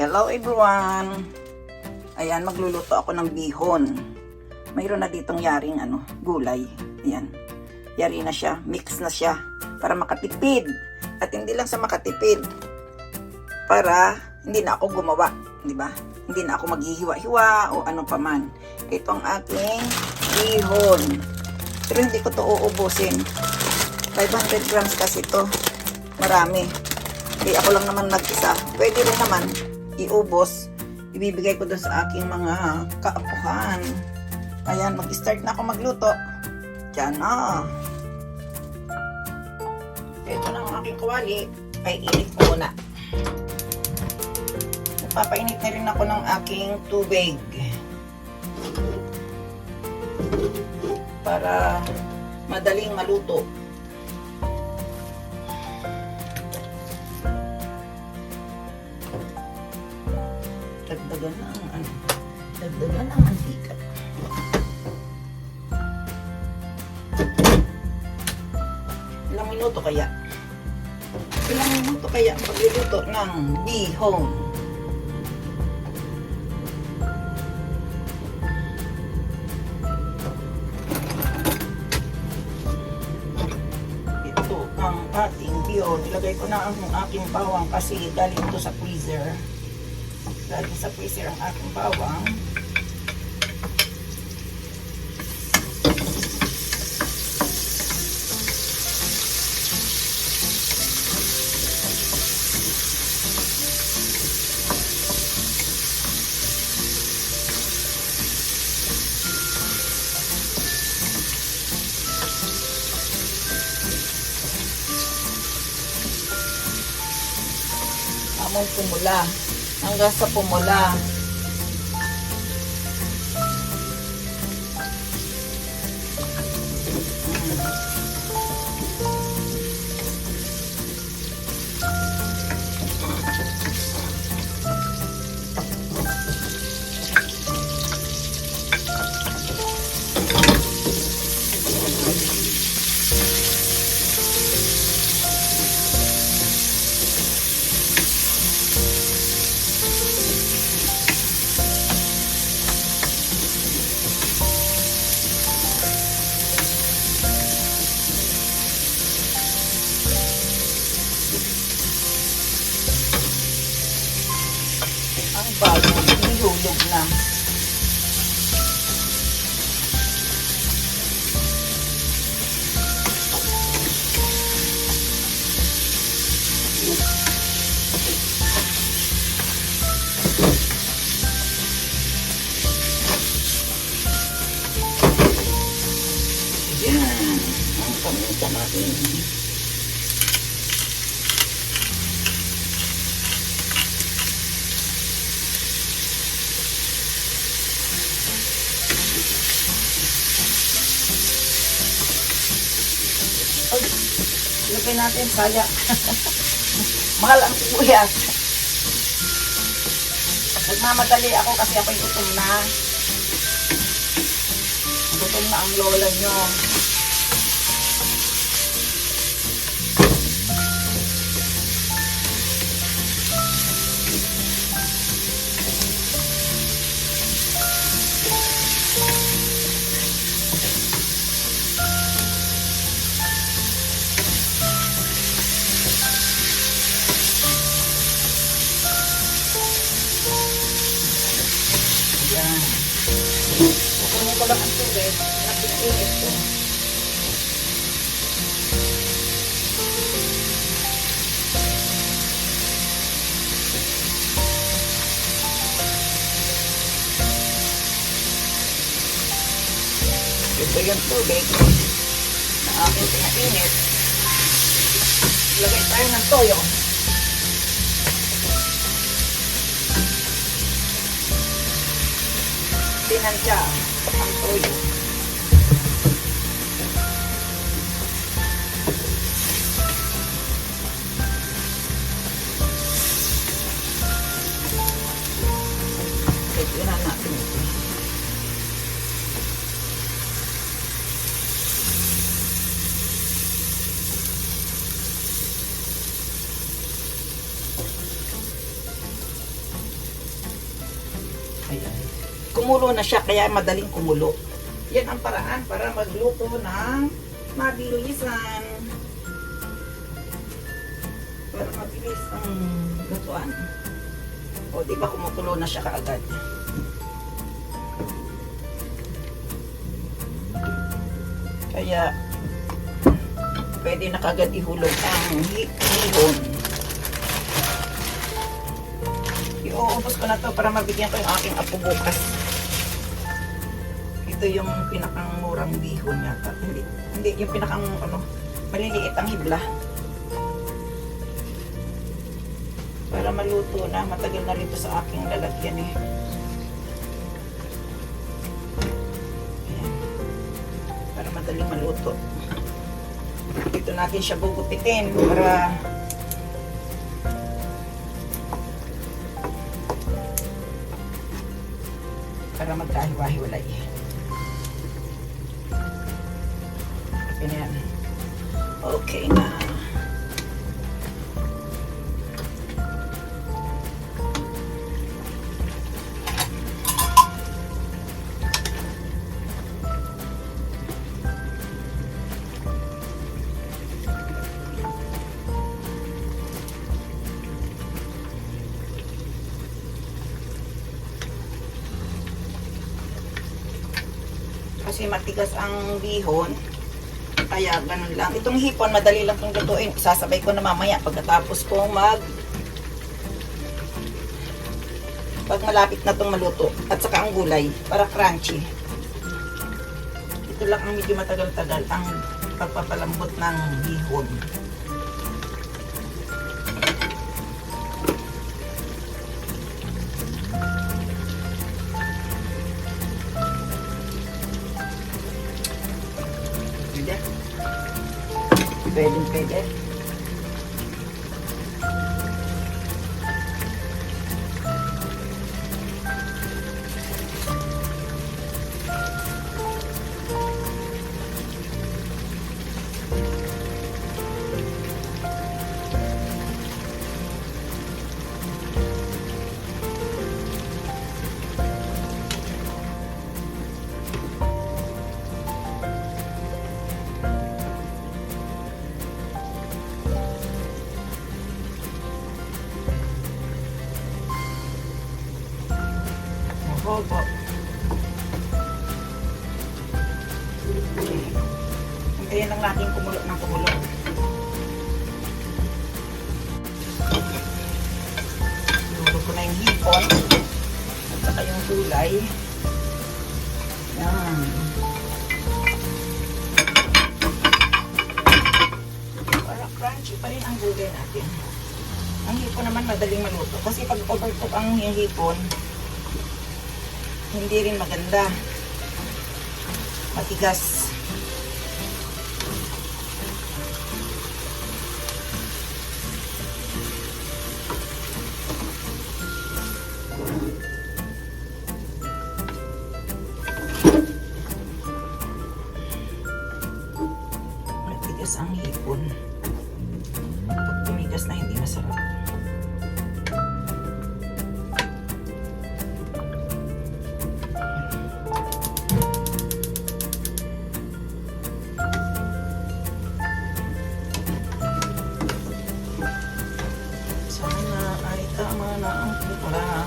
Hello everyone! Ayan, magluluto ako ng bihon. Mayroon na ditong yaring gulay. Ayan. Yari na siya, mix na siya para makatipid. At hindi lang sa makatipid, para hindi na ako gumawa, di ba? Hindi na ako maghihiwa-hiwa o ano pa man. Ito ang aking bihon. Pero hindi ko to uubusin. 500 grams kasi to. Marami. Hindi ako lang naman nag-isa. Pwede rin naman iubos. Ibibigay ko doon sa aking mga kaapuhan. Ayan, mag-start na ako magluto. Diyan na. Ito na ang aking kawali. Ay, init ko muna. Papainit na rin ako ng aking tubig. Para madaling maluto. Dagdagan ang mantika. Ilang minuto kaya? Ilang minuto kaya pagluluto ng bihon? Ito ang ating bihon. Ilagay ko na ang aking bawang kasi galing ito sa freezer. Galing sa freezer ang aking bawang. Among pumula. Hanggang sa pumula. Ang bago, nilulog na. Ayan, ang paminta natin. Ilagay natin saya. Mahal ang sibuyas. Nagmamadali ako kasi ako'y gutom na. Gutom na ang lola nyo. Yan. Kukunin ko lang ang tubig na pinainit ko. Ito yung tubig na aking pinainit. Lagay tayo ng toyo. Tinansya ang toyo. Tignan natin ito. Ayan. Kumulo na siya, kaya madaling kumulo. Yan ang paraan para magluto ng mabilisan. Para mabilis ang lutuan. O, di ba kumukulo na siya kaagad? Kaya, pwede na kaagad ihulog ang hihon. Iuubos ko na to para mabigyan ko yung aking apo bukas. Ito yung pinakang murang bihon yata. Hindi yung pinakang maliliit ang hibla. Para maluto na, matagal na rin ito sa aking lalagyan eh. Ayan. Para madaling maluto. Dito natin siya gugupitin para magkahiwa-hiwalay. Ganyan. Okay na. Kasi matigas ang bihon, kaya ganun lang. Itong hipon, madali lang itong lutuin. Isasabay ko na mamaya pagkatapos kong pag malapit na itong maluto. At saka ang gulay, para crunchy. Ito lang ang medyo matagal-tagal ang pagpapalambot ng bihon. Pwede. Opo. Hintayin lang natin kumulo ng kumulo. Luto ko na yung hipon at saka yung gulay. Yan. Para crunchy pa rin ang gulay natin. Ang hipon naman madaling maluto. Kasi pag overcook ang hipon, hindi rin maganda. Matigas. Matigas ang hipon. Pag tumigas na, hindi masarap. Tama na ang pula.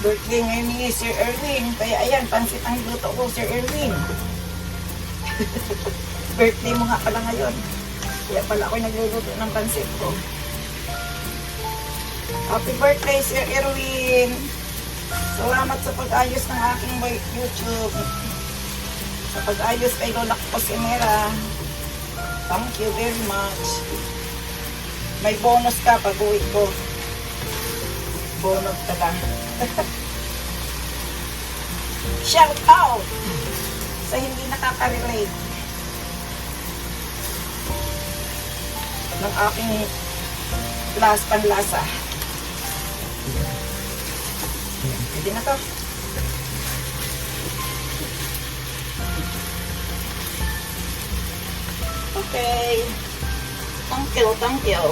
Birthday ngayon ni Sir Erwin. Kaya ayan, pansit ang luto ko, Sir Erwin. Birthday mo nga pala ngayon. Kaya pala ako nagluluto ng pansit ko. Happy birthday, Sir Erwin! Salamat sa pag-ayos ng aking YouTube. Sa pag-ayos kay Lola Cosinera. Thank you very much. May bonus ka pag uwi ko. Bonus ka lang. Shout out sa hindi nakaka-relate ng aking panlasa. Pwede na to. Okay. Thank you, thank you.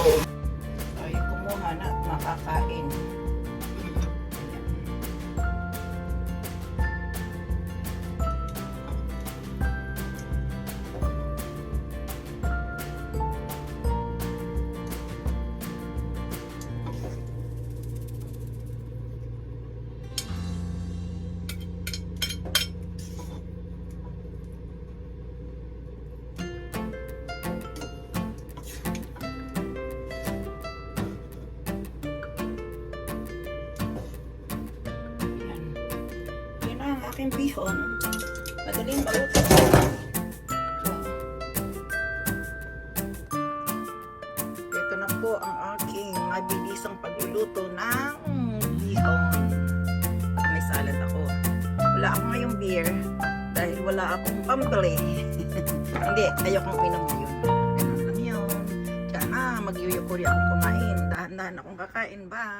Tayo kumuha na at makakain. Aking bihon. Madaling maluto. Ito na po ang aking mabilisang pagluluto ng bihon. At may salad ako. Wala ako ngayong beer dahil wala akong pambili. Hindi, ayokong uminom ngayon. Ganun lang yun. Diyan na, magyuyukuri akong kumain. Dahan-dahan akong kakain. Bye!